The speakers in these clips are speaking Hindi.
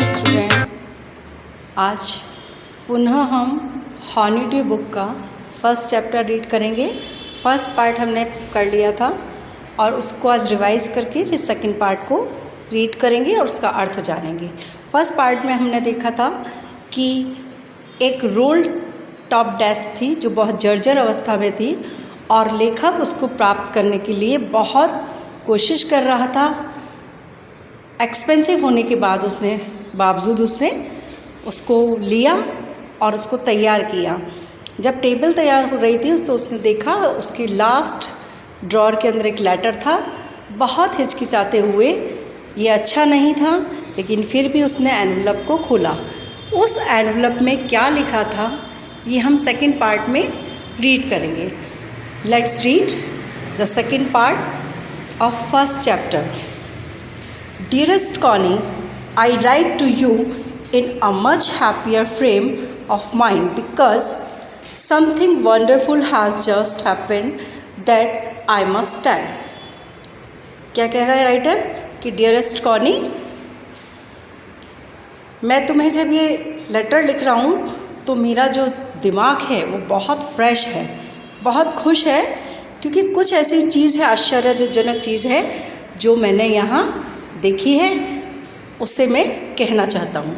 डियर स्टूडेंट, आज पुनः हम हॉनीडे बुक का फर्स्ट चैप्टर रीड करेंगे। फर्स्ट पार्ट हमने कर लिया था और उसको आज रिवाइज करके फिर सेकंड पार्ट को रीड करेंगे और उसका अर्थ जानेंगे। फर्स्ट पार्ट में हमने देखा था कि एक रोल्ड टॉप डेस्क थी जो बहुत जर्जर अवस्था में थी और लेखक उसको प्राप्त करने के लिए बहुत कोशिश कर रहा था। एक्सपेंसिव होने के बावजूद उसने उसको लिया और उसको तैयार किया। जब टेबल तैयार हो रही थी तो उसने देखा उसकी लास्ट ड्रॉअर के अंदर एक लेटर था। बहुत हिचकिचाते हुए, ये अच्छा नहीं था, लेकिन फिर भी उसने एनवलप को खोला। उस एनवलप में क्या लिखा था ये हम सेकंड पार्ट में रीड करेंगे। Let's read the second part of first chapter. Dearest Connie, I write to you in a much happier frame of mind because something wonderful has just happened that I must tell. क्या कह रहा है राइटर कि डियरेस्ट कॉनी, मैं तुम्हें जब ये लेटर लिख रहा हूँ तो मेरा जो दिमाग है वो बहुत फ्रेश है, बहुत खुश है, क्योंकि कुछ ऐसी चीज़ है, आश्चर्यजनक चीज़ है जो मैंने यहाँ देखी है, उससे मैं कहना चाहता हूँ।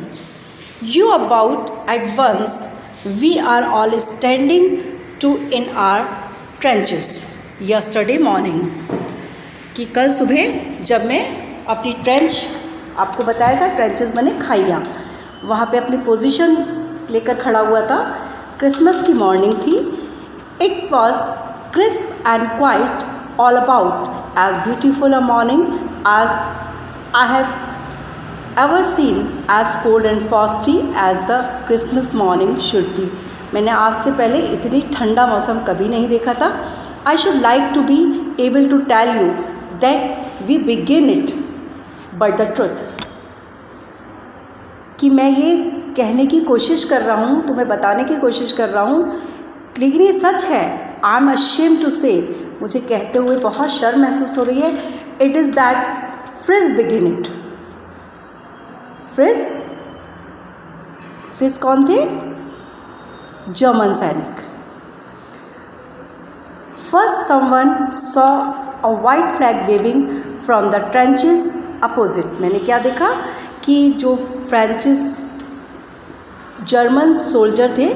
You about at once we are all standing to in our trenches yesterday morning, कि कल सुबह जब मैं अपनी ट्रेंच, आपको बताया था ट्रेंचेस मैंने खाइयाँ, वहाँ पे अपनी पोजीशन लेकर खड़ा हुआ था। क्रिसमस की मॉर्निंग थी। It was crisp and quite all about as beautiful a morning as I have ever seen, as cold and frosty as the Christmas morning should be. मैंने आज से पहले इतनी ठंडा मौसम कभी नहीं देखा था। I should like to be able to tell you that we begin it, but the truth, कि मैं ये कहने की कोशिश कर रहा हूँ, तुम्हें बताने की कोशिश कर रहा हूँ, लेकिन ये सच है। I am ashamed to say, मुझे कहते हुए बहुत शर्म महसूस हो रही है। It is that Frizz begin it. Fritz कौन थे? जर्मन सैनिक। First someone saw a white flag waving from the trenches opposite. मैंने क्या देखा कि जो फ्रेंचिस जर्मन सोल्जर थे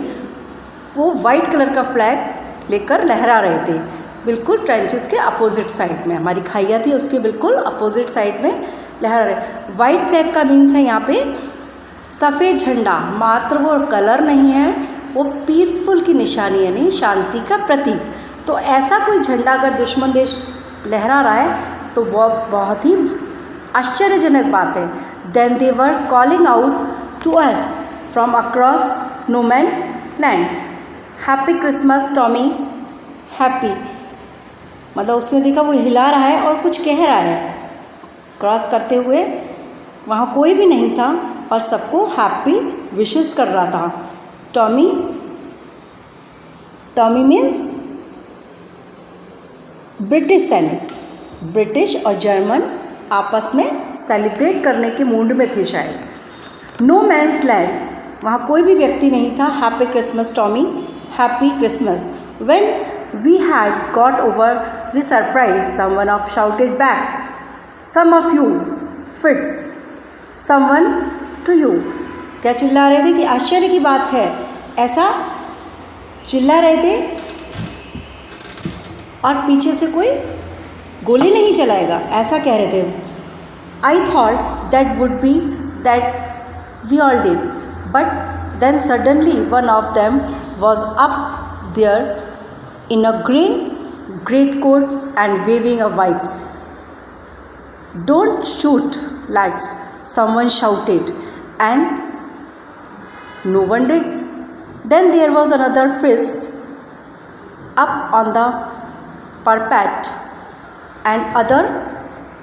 वो वाइट कलर का फ्लैग लेकर लहरा रहे थे, बिल्कुल ट्रेंचेस के अपोजिट साइड में। हमारी खाइया थी उसके बिल्कुल अपोजिट साइड में लहरा रहे। वाइट फ्लैग का मीन्स है यहाँ पे सफ़ेद झंडा, मात्र वो कलर नहीं है, वो पीसफुल की निशानी, यानी शांति का प्रतीक। तो ऐसा कोई झंडा अगर दुश्मन देश लहरा रहा है तो वो बहुत ही आश्चर्यजनक बात है। Then they were calling out to us from across no man land, happy Christmas Tommy, happy. मतलब उसने देखा वो हिला रहा है और कुछ कह रहा है। क्रॉस करते हुए वहाँ कोई भी नहीं था और सबको हैप्पी विशेस कर रहा था। टॉमी, टॉमी मीन्स ब्रिटिश सैनिक। ब्रिटिश और जर्मन आपस में सेलिब्रेट करने के मूड में थे शायद। नो मैन्स लैंड, वहाँ कोई भी व्यक्ति नहीं था। Happy Christmas Tommy, happy Christmas. When we had got over the surprise, someone of shouted back, some of you fits someone to you. क्या चिल्ला रहे थे कि आश्चर्य की बात है, ऐसा चिल्ला रहे थे और पीछे से कोई गोली नहीं चलाएगा, ऐसा कह रहे थे। I thought that would be that we all did, but then suddenly one of them was up there in a green greatcoats and waving a white. Don't shoot, lads, someone shouted, and no one did. Then there was another frizz up on the parapet, and other,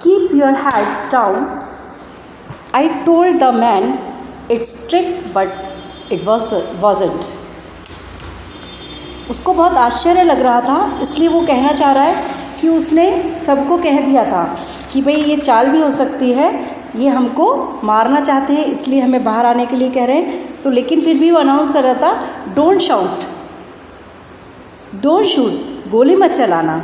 keep your heads down. I told the man it's strict, but it wasn't. उसको बहुत आश्चर्य लग रहा था, इसलिए वो कहना चाह रहा है कि उसने सबको कह दिया था कि भाई ये चाल भी हो सकती है, ये हमको मारना चाहते हैं, इसलिए हमें बाहर आने के लिए कह रहे हैं। तो लेकिन फिर भी वो अनाउंस कर रहा था, डोंट शाउट, डोंट शूट, गोली मत चलाना।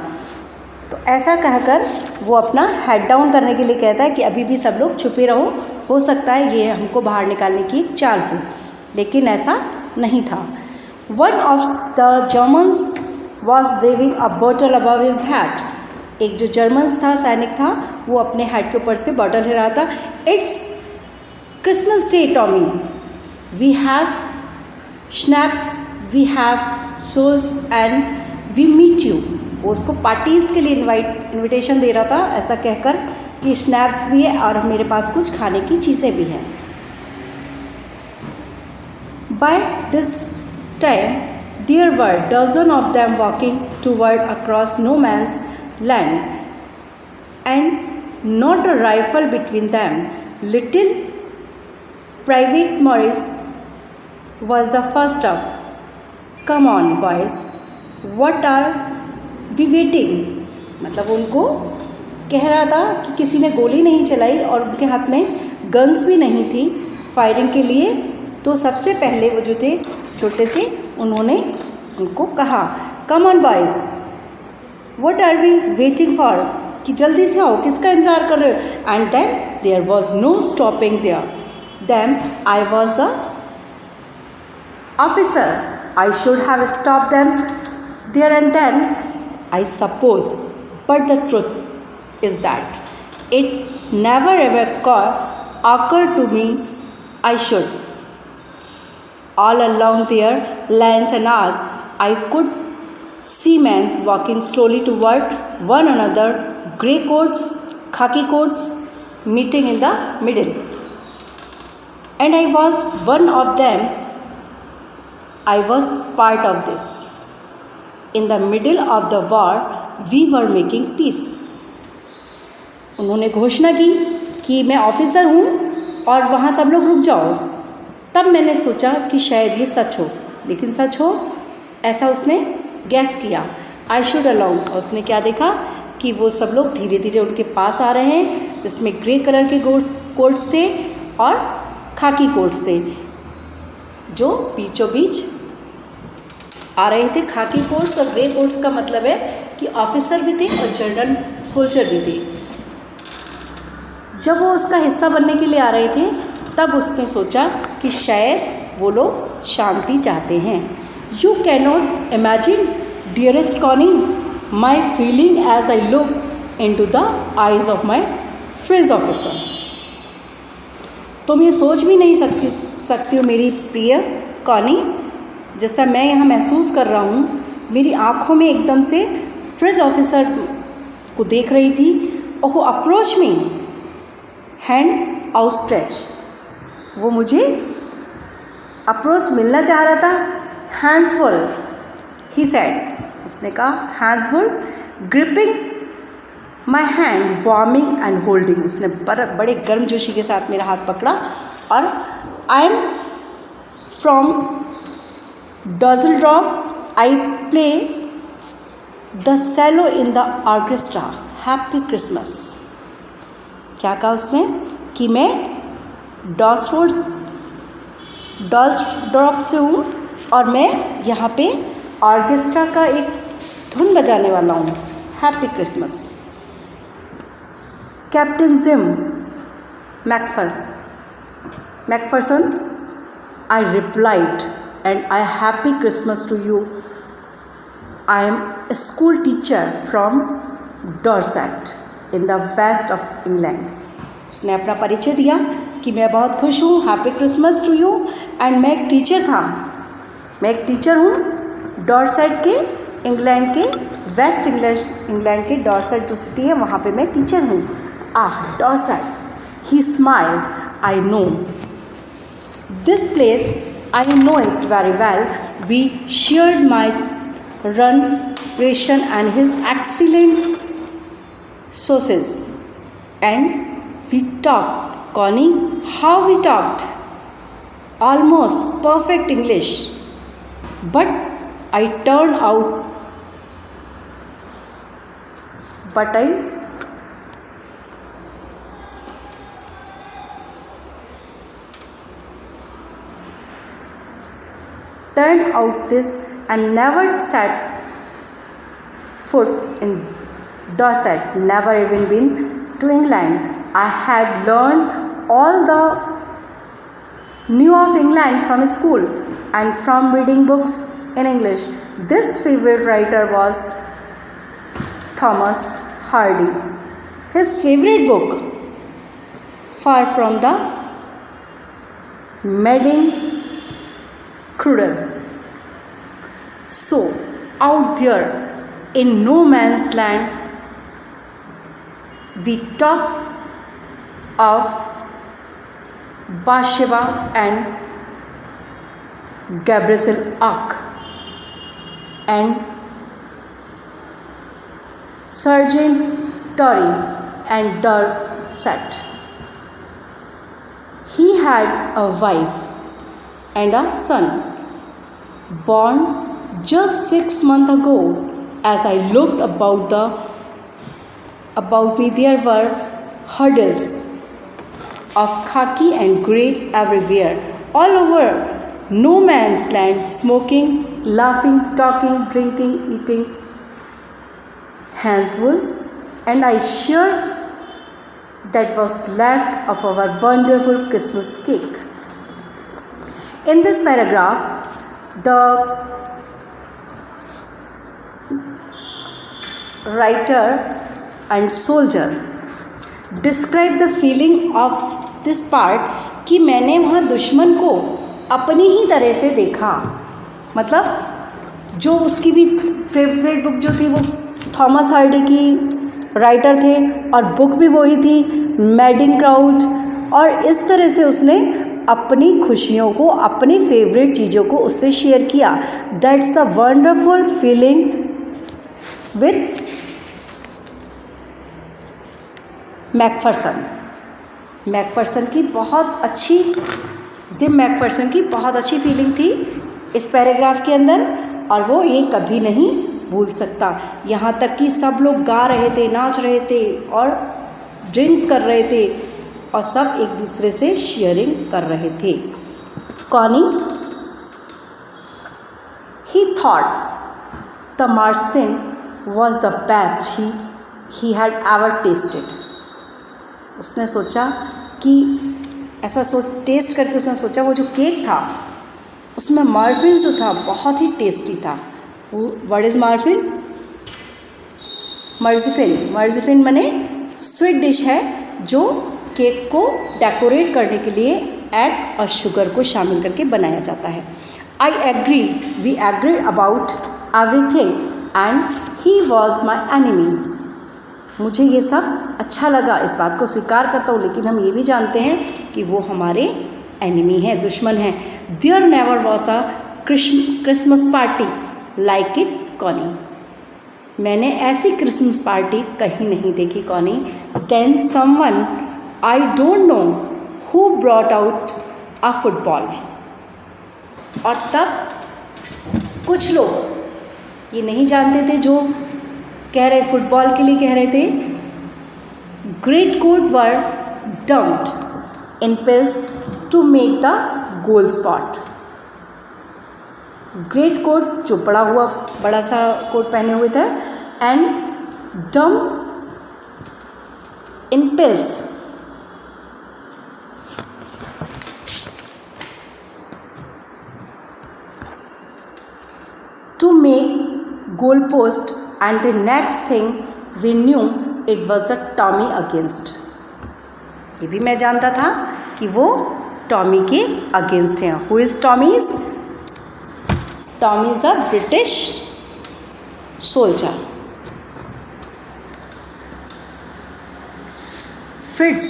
तो ऐसा कहकर वो अपना हेड डाउन करने के लिए कहता है कि अभी भी सब लोग छुपे रहो, हो सकता है ये हमको बाहर निकालने की एक चाल हो, लेकिन ऐसा नहीं था। One of the Germans was waving a bottle above his head. एक जो जर्मन्स था, सैनिक था, वो अपने हेड के ऊपर से बॉटल हिला रहा था। It's Christmas day Tommy, we have schnapps, we have sauce and we meet you. वो उसको पार्टीज़ के लिए इनविटेशन दे रहा था, ऐसा कहकर कि स्नैप्स भी है और मेरे पास कुछ खाने की चीज़ें भी हैं। By this time there were dozen of them walking toward across no man's land and not a rifle between them. Little private Morris was the first up. Come on boys, what are we waiting. मतलब उनको कह रहा था कि किसी ने गोली नहीं चलाई और उनके हाथ में गन्स भी नहीं थी फायरिंग के लिए। तो सबसे पहले वो जो थे छोटे से, उन्होंने उनको कहा, come on boys, what are we waiting for, कि जल्दी से आओ, किसका इंतजार कर रहे हो। And then there was no stopping there. Then I was the officer, I should have stopped them there and then, I suppose, but the truth is that it never ever occurred to me I should. All along their lanes and hours, I could see men walking slowly toward one another, grey coats, khaki coats, meeting in the middle. And I was one of them. I was part of this. In the middle of the war, we were making peace. उन्होंने घोषणा की कि मैं ऑफिसर हूँ और वहाँ सब लोग रुक जाओ। तब मैंने सोचा कि शायद ये सच हो, लेकिन सच हो ऐसा उसने गैस किया। I should allow. और उसने क्या देखा कि वो सब लोग धीरे धीरे उनके पास आ रहे हैं, जिसमें ग्रे कलर के कोट से और खाकी कोट से, जो बीचों बीच आ रहे थे। खाकी कोट्स और ग्रे कोट्स का मतलब है कि ऑफिसर भी थे और जनरल सोल्जर भी थे। जब वो उसका हिस्सा बनने के लिए आ रहे थे, तब उसने सोचा कि शायद वो लोग शांति चाहते हैं। You can not imagine dearest Connie my feeling as I look into the eyes of my friend officer. तुम ये सोच भी नहीं सकती हो मेरी प्रिय कॉनी, जैसा मैं यहाँ महसूस कर रहा हूँ। मेरी आँखों में एकदम से फ्रिज ऑफिसर को देख रही थी। ओह अप्रोच मी, हैंड आउटस्ट्रेच। वो मुझे अप्रोच मिलना चाह रहा था। हैंड्स फुल, ही सेड, उसने कहा, hands full, gripping my hand, warming and holding. उसने बड़े गर्मजोशी के साथ मेरा हाथ पकड़ा। और I am from Dusseldorf, I play the cello in the orchestra. Happy Christmas. क्या कहा उसने कि मैं डॉल्सडॉर्फ से हूँ और मैं यहाँ पे ऑर्केस्ट्रा का एक धुन बजाने वाला हूँ। Happy Christmas. Captain gym McPherson, I replied, and a happy Christmas to you. I am a school teacher from Dorset in the west of England. उसने अपना परिचय दिया कि मैं बहुत खुश हूँ, happy Christmas to you. And मैं एक टीचर था, मैं एक टीचर हूँ डॉर्सेट के, इंग्लैंड के, वेस्ट इंग्लैंड के डॉर्सेट जो सिटी है वहाँ पे मैं टीचर हूँ। Dorset, he smiled, I know this place, I know it very well. We shared my run ration and his excellent sauces. And we talked. Connie, how we talked? Almost perfect English. But I turned out. turned out this and never set foot in Dorset, never even been to England. I had learned all the knew of England from school and from reading books in English. This favorite writer was Thomas Hardy. His favorite book, Far from the Madding Crudel. So, out there in no man's land, we talk of Bathsheba and Gabriel Ark and Sergeant Torrey and Dorset. He had a wife and a son born just 6 months ago. As I looked about me, there were hurdles of khaki and grey everywhere, all over no man's land, smoking, laughing, talking, drinking, eating Hanswool, and I sure that was left of our wonderful Christmas cake. In this paragraph, the writer and soldier describe the feeling of this part कि मैंने वहाँ दुश्मन को अपनी ही तरह से देखा. मतलब जो उसकी भी फेवरेट बुक जो थी वो थॉमस हार्डी की राइटर थे और बुक भी वही थी मैडिंग क्राउड, और इस तरह से उसने अपनी खुशियों को, अपनी फेवरेट चीज़ों को उससे शेयर किया. That's the wonderful feeling with Macpherson की बहुत अच्छी जिम मैकफर्सन की बहुत अच्छी फीलिंग थी इस पैराग्राफ के अंदर, और वो ये कभी नहीं भूल सकता. यहाँ तक कि सब लोग गा रहे थे, नाच रहे थे और ड्रिंक्स कर रहे थे और सब एक दूसरे से शेयरिंग कर रहे थे. Connie, he thought the marzipan was the best he had ever tasted. उसने सोचा कि ऐसा टेस्ट करके उसने सोचा वो जो केक था उसमें मार्फिन जो था बहुत ही टेस्टी था. व्हाट इज़ मार्फिन? मर्जिफिन माने स्वीट डिश है जो केक को डेकोरेट करने के लिए एग और शुगर को शामिल करके बनाया जाता है. I agree, we agree about everything and he was my enemy. मुझे ये सब अच्छा लगा, इस बात को स्वीकार करता हूँ, लेकिन हम ये भी जानते हैं कि वो हमारे एनिमी हैं, दुश्मन हैं. There never was a Christmas party like it Connie. मैंने ऐसी क्रिसमस पार्टी कहीं नहीं देखी Connie. Then someone I don't know who brought out a football. और तब कुछ लोग ये नहीं जानते थे जो कह रहे फुटबॉल के लिए कह रहे थे. Great coat were dumped in piles to make the goal spot. Great coat जो बड़ा सा कोट पहने हुए थे, and dump in piles to make goal post, and the next thing we knew it was the Tommy against. ये भी मैं जानता था कि वो टॉमी के अगेंस्ट हैं. Who is Tommy's? Tommy is a British soldier. Fritz,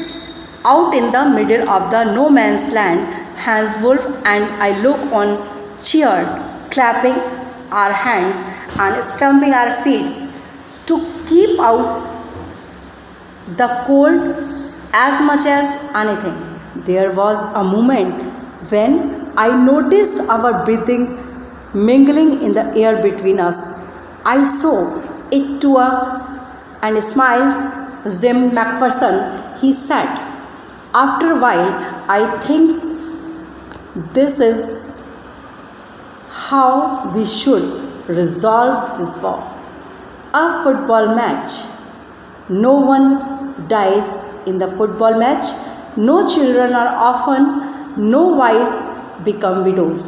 out in the middle of the no man's land, Hanswolf and I look on, cheered, clapping our hands and stamping our feet to keep out the cold as much as anything. There was a moment when I noticed our breathing mingling in the air between us. I saw it too and smiled. Jim Macpherson, he said. After a while, I think this is how we should resolve this war. A football match. No one dies in the football match. No children are orphaned. No wives become widows.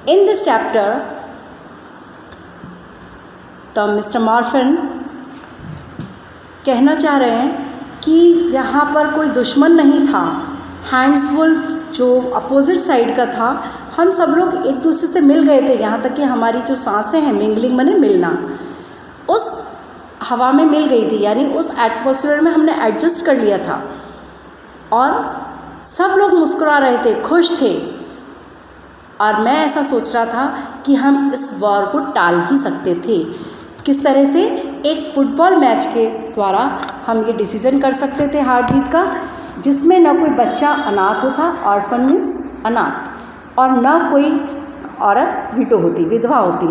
In this chapter, तो मिस्टर मॉर्फन कहना चाह रहे हैं कि यहाँ पर कोई दुश्मन नहीं था. हैंस वुल्फ जो अपोजिट साइड का था, हम सब लोग एक दूसरे से मिल गए थे. यहाँ तक कि हमारी जो सांसें हैं, मिंगलिंग माने मिलना, उस हवा में मिल गई थी, यानी उस एटमॉस्फेयर में हमने एडजस्ट कर लिया था और सब लोग मुस्कुरा रहे थे, खुश थे. और मैं ऐसा सोच रहा था कि हम इस वॉर को टाल भी सकते थे. किस तरह से? एक फुटबॉल मैच के द्वारा हम ये डिसीज़न कर सकते थे हार जीत का, जिसमें न कोई बच्चा अनाथ होता, ऑर्फन मीन्स अनाथ, और न कोई औरत विडो होती, विधवा होती.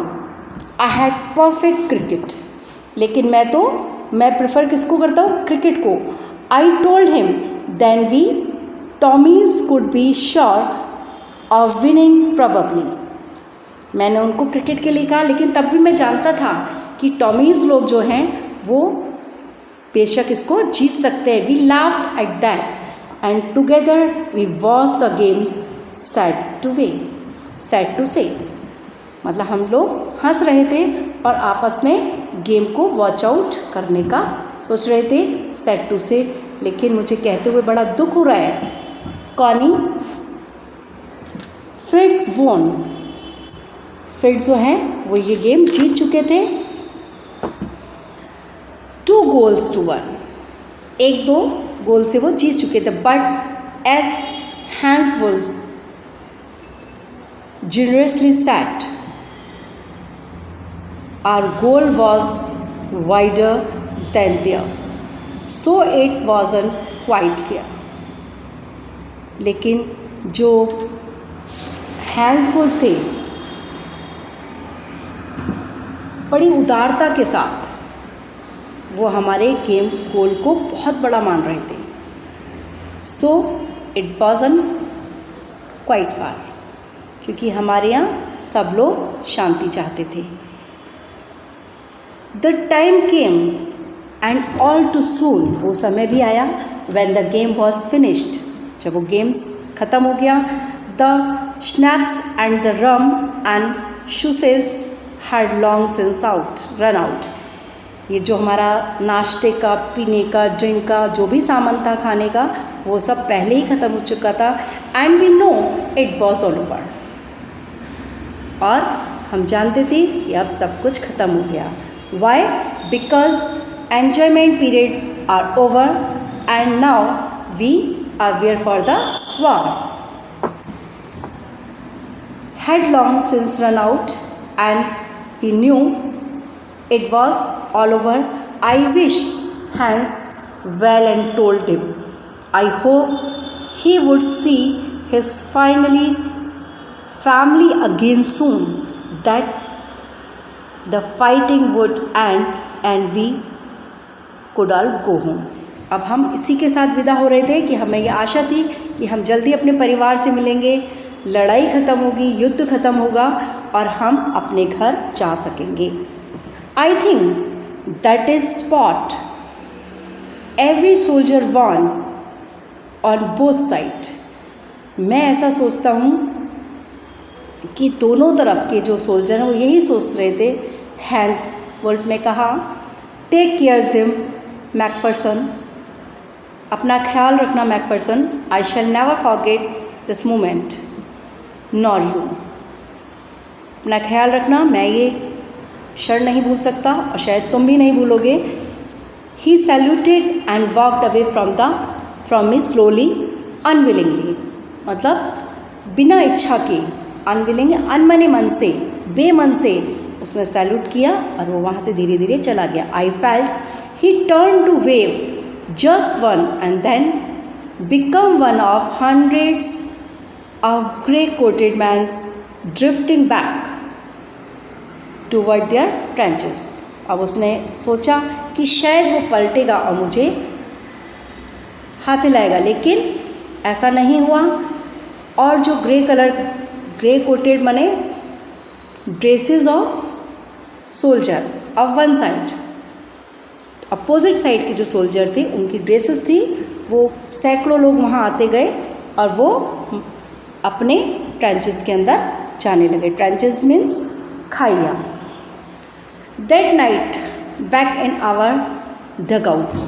I had perfect cricket. लेकिन मैं प्रेफर किसको करता हूँ? क्रिकेट को. I told him then we Tommies could be sure of winning probably. मैंने उनको क्रिकेट के लिए कहा, लेकिन तब भी मैं जानता था कि टॉमीज लोग जो हैं वो बेशक इसको जीत सकते हैं. We laughed at that and together we watch the games sad to say. मतलब हम लोग हंस रहे थे और आपस में गेम को वॉच आउट करने का सोच रहे थे, सैड टू से. लेकिन मुझे कहते हुए बड़ा दुख हो रहा है. कॉनी फ्रिट्ज वोन. फ्रिट्ज जो हैं वो ये गेम जीत चुके थे 2-1. 1-2 गोल से वो जीत चुके थे. But as Hans Wolf generously said, our goal was wider than theirs, so it wasn't quite fair. लेकिन जो हैंस वुल्फ थे, बड़ी उदारता के साथ वो हमारे गेम गोल को बहुत बड़ा मान रहे थे. So it wasn't quite far, क्योंकि हमारे यहाँ सब लोग शांति चाहते थे. The time came and all too soon. वो समय भी आया when the game was finished. जब वो गेम्स ख़त्म हो गया. The schnapps and the rum and शूसेस had long since run out. ये जो हमारा नाश्ते का, पीने का, ड्रिंक का जो भी सामान था खाने का, वो सब पहले ही ख़त्म हो चुका था. And we know it was all over. और हम जानते थे कि अब सब कुछ ख़त्म हो गया. Why? Because enjoyment period are over and now we are where for the war. Had long since run out and we knew it was all over. I wished Hans well and told him I hope he would see his family again soon, that the fighting would end and we could all go home. अब हम इसी के साथ विदा हो रहे थे कि हमें ये आशा थी कि हम जल्दी अपने परिवार से मिलेंगे, लड़ाई ख़त्म होगी, युद्ध ख़त्म होगा और हम अपने घर जा सकेंगे. I think that is what every soldier want on both sides. मैं ऐसा सोचता हूँ कि दोनों तरफ के जो सोल्जर हैं वो यही सोच रहे थे. हैंस वुल्फ ने कहा, टेक केयर जिम मैकफर्सन. अपना ख्याल रखना Macpherson. I shell never forget this moment nor you. अपना ख्याल रखना, मैं ये क्षण नहीं भूल सकता और शायद तुम भी नहीं भूलोगे. He saluted and walked away from me slowly unwillingly. मतलब बिना इच्छा के, अनविलिंग अनमने मन से, बेमन से उसने सैल्यूट किया और वो वहाँ से धीरे धीरे चला गया. I felt he turn to wave just one and then become one of hundreds of grey coated mans drifting back toward their trenches. अब उसने सोचा कि शायद वो पलटेगा और मुझे हाथ हिलाएगा, लेकिन ऐसा नहीं हुआ. और जो ग्रे कोटेड माने dresses of soldier of one side, opposite side के जो सोल्जर थे उनकी ड्रेसेस थी, वो सैकड़ों लोग वहाँ आते गए और वो अपने ट्रेंचेस के अंदर जाने लगे। ट्रेंचेस मीन्स खाइया। That night back in our dugouts,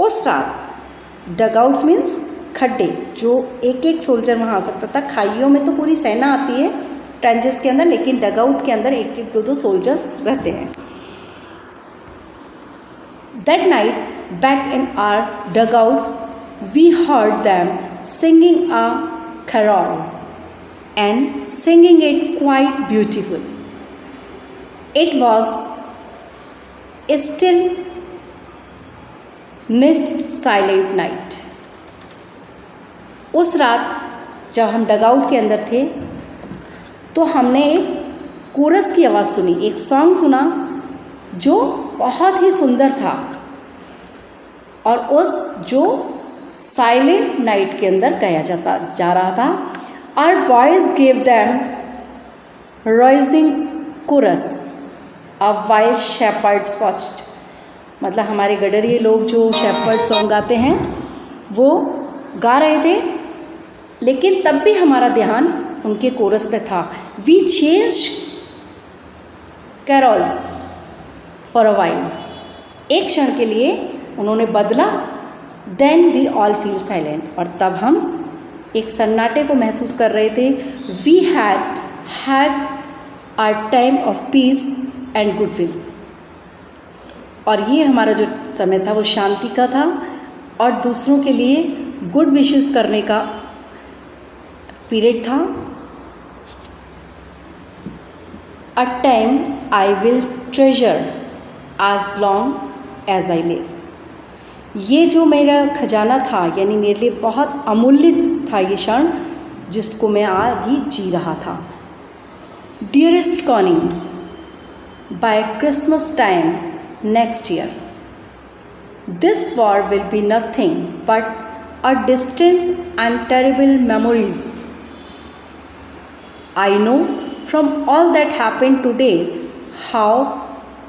उस रात डगआउट्स मीन्स खड्डे, जो एक एक सोल्जर वहाँ आ सकता था। खाइयों में तो पूरी सेना आती है ट्रेंचेस के अंदर, लेकिन डगआउट के अंदर एक एक दो दो सोल्जर्स रहते हैं। That night back in our dugouts, we heard them singing a carol and singing it quite beautiful. It was still mist silent night. उस रात जब हम डगआउट के अंदर थे तो हमने एक कोरस की आवाज़ सुनी, एक सॉन्ग सुना जो बहुत ही सुंदर था और उस जो साइलेंट नाइट के अंदर गाया जा रहा था। Our boys gave them rising chorus of wild shepherds watched, मतलब हमारे गडरिए लोग जो शेपर्ड सॉन्ग गाते हैं वो गा रहे थे, लेकिन तब भी हमारा ध्यान उनके कोरस पे था। We change carols for a while, एक क्षण के लिए उन्होंने बदला। Then we all feel silent, और तब हम एक सन्नाटे को महसूस कर रहे थे। We had our time of peace and goodwill, और ये हमारा जो समय था वो शांति का था और दूसरों के लिए गुड विशेस करने का पीरियड था। A time I will treasure as long as I live, ये जो मेरा खजाना था, यानी मेरे लिए बहुत अमूल्य था ये क्षण जिसको मैं आज ही जी रहा था। Dearest Connie, by Christmas time next year this war will be nothing but a distance and terrible memories. I know from all that happened today how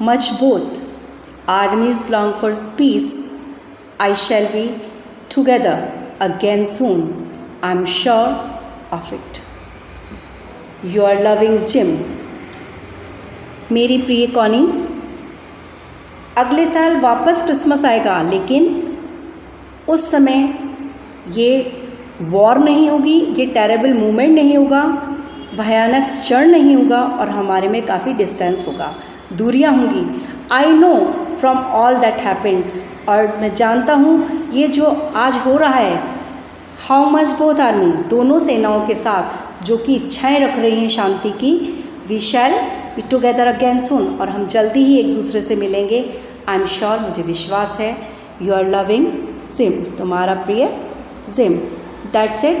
much both armies long for peace. I shall be together again soon. I'm sure of it. Your loving Jim. मेरी प्रिय कॉनी, अगले साल वापस क्रिसमस आएगा, लेकिन उस समय ये वॉर नहीं होगी, ये टेरेबल मूवमेंट नहीं होगा, भयानक क्षण नहीं होगा और हमारे में काफ़ी डिस्टेंस होगा, दूरियां होंगी। आई know from all that happened, और मैं जानता हूँ ये जो आज हो रहा है, हाउ मच बोथ आर्मी, दोनों सेनाओं के साथ जो कि इच्छाएं रख रही हैं शांति की। We shall be together again soon, और हम जल्दी ही एक दूसरे से मिलेंगे। आई एम श्योर, मुझे विश्वास है। यू आर लविंग जिम, तुम्हारा प्रिय gym. That's it,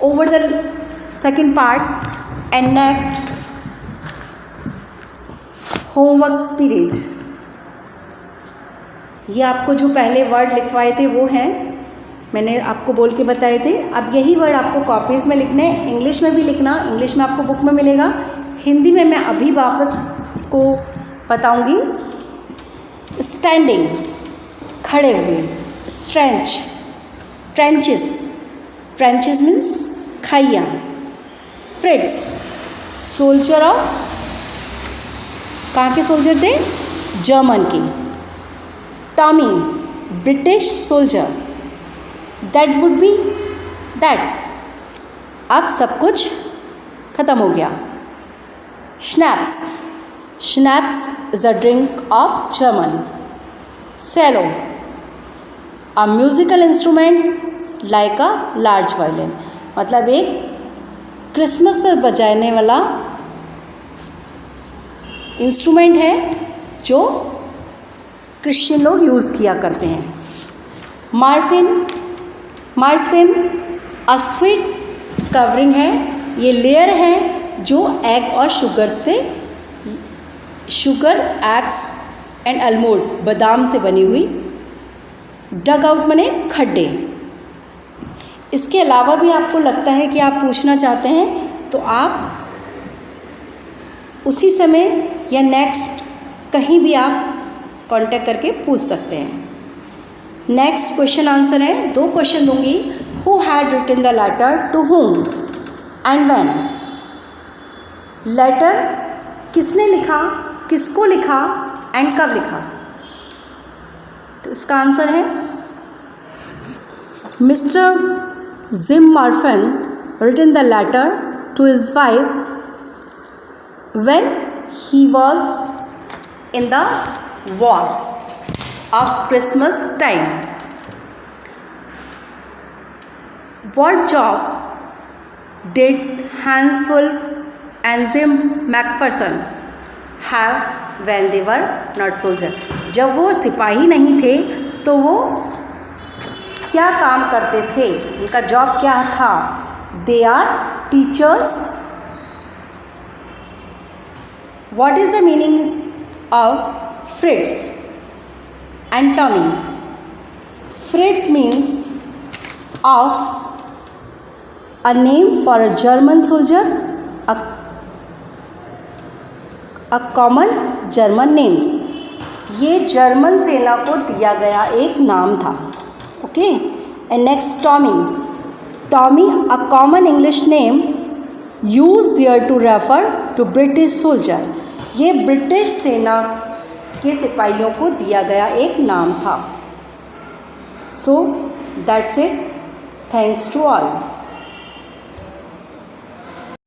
over the second part and next homework period. ये आपको जो पहले वर्ड लिखवाए थे वो हैं, मैंने आपको बोल के बताए थे। अब यही वर्ड आपको कॉपीज़ में लिखने, इंग्लिश में भी लिखना, इंग्लिश में आपको बुक में मिलेगा, हिंदी में मैं अभी वापस इसको बताऊंगी। स्टैंडिंग, खड़े हुए। स्ट्रेंच, ट्रेंचेस, ट्रेंचेस मीन्स खाइया। फ्रिट्स, सोल्जर ऑफ, कहाँ के सोल्जर थे? जर्मन के। Tommy, British soldier. That would be that. अब सब कुछ खत्म हो गया। Schnapps, schnapps is a drink of German. Cello, a musical instrument like a large violin, मतलब एक क्रिसमस पर बजाने वाला इंस्ट्रूमेंट है जो क्रिश्चियन लोग यूज़ किया करते हैं। मार्फिन अ स्वीट कवरिंग है, ये लेयर है जो एग और शुगर एग्स एंड अलमोंड, बादाम से बनी हुई। डग आउट माने खड्डे। इसके अलावा भी आपको लगता है कि आप पूछना चाहते हैं तो आप उसी समय या नेक्स्ट कहीं भी आप कांटेक्ट करके पूछ सकते हैं। नेक्स्ट क्वेश्चन आंसर है, 2 क्वेश्चन दूंगी। Who had written the letter to whom and when? Letter किसने लिखा, किसको लिखा एंड कब लिखा? तो इसका आंसर है Mister Jim Morphan written the letter to his wife when he was in the war of Christmas time. What job did Hans Wolf and Jim McPherson have when they were not soldier? जब वो सिपाही नहीं थे तो वो क्या काम करते थे, उनका जॉब क्या था? They are teachers. What is the meaning of Fritz and Tommy? Fritz means of a name for a German soldier, a common German names. ये जर्मन सेना को दिया गया एक नाम था। Okay, and next Tommy. Tommy a common English name used there to refer to British soldier. ये ब्रिटिश सेना के सिपाहियों को दिया गया एक नाम था। So that's it, thanks to all.